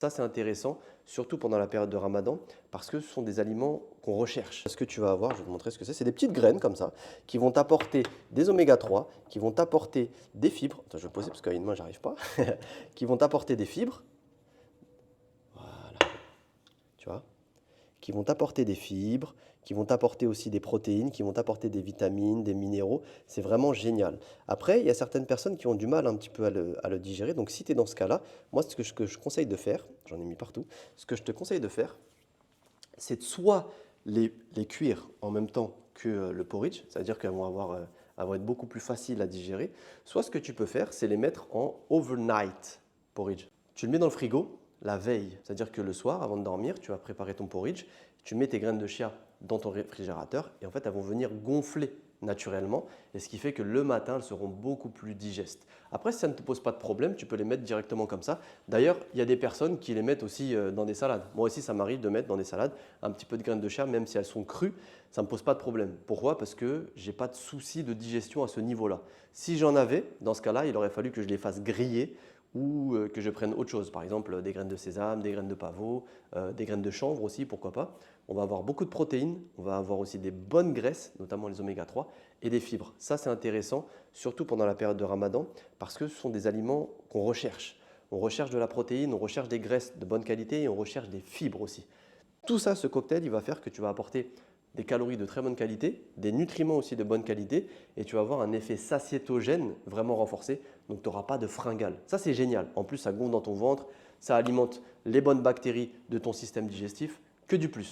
Ça, c'est intéressant, surtout pendant la période de Ramadan, parce que ce sont des aliments qu'on recherche. Ce que tu vas avoir, je vais te montrer ce que c'est des petites graines comme ça, qui vont t'apporter des oméga 3, qui vont t'apporter des fibres. Attends, je vais poser parce qu'à une main, j'arrive pas. Qui vont t'apporter des fibres, tu vois, qui vont t'apporter des fibres, qui vont t'apporter aussi des protéines, qui vont t'apporter des vitamines, des minéraux. C'est vraiment génial. Après, il y a certaines personnes qui ont du mal un petit peu à le digérer. Donc, si tu es dans ce cas-là, moi, ce que je conseille de faire, j'en ai mis partout, ce que je te conseille de faire, c'est de soit les cuire en même temps que le porridge, c'est-à-dire elles vont être beaucoup plus faciles à digérer, soit ce que tu peux faire, c'est les mettre en overnight porridge. Tu le mets dans le frigo la veille, c'est-à-dire que le soir, avant de dormir, tu vas préparer ton porridge, tu mets tes graines de chia dans ton réfrigérateur et en fait, elles vont venir gonfler naturellement et ce qui fait que le matin, elles seront beaucoup plus digestes. Après, si ça ne te pose pas de problème, tu peux les mettre directement comme ça. D'ailleurs, il y a des personnes qui les mettent aussi dans des salades. Moi aussi, ça m'arrive de mettre dans des salades un petit peu de graines de chia, même si elles sont crues, ça ne me pose pas de problème. Pourquoi? Parce que je n'ai pas de souci de digestion à ce niveau-là. Si j'en avais, dans ce cas-là, il aurait fallu que je les fasse griller ou que je prenne autre chose, par exemple des graines de sésame, des graines de pavot, des graines de chanvre aussi, pourquoi pas. On va avoir beaucoup de protéines, on va avoir aussi des bonnes graisses, notamment les oméga 3, et des fibres. Ça, c'est intéressant, surtout pendant la période de Ramadan, parce que ce sont des aliments qu'on recherche. On recherche de la protéine, on recherche des graisses de bonne qualité et on recherche des fibres aussi. Tout ça, ce cocktail, il va faire que tu vas apporter des calories de très bonne qualité, des nutriments aussi de bonne qualité et tu vas avoir un effet satiétogène vraiment renforcé. Donc, tu n'auras pas de fringales. Ça, c'est génial. En plus, ça gonfle dans ton ventre, ça alimente les bonnes bactéries de ton système digestif. Que du plus.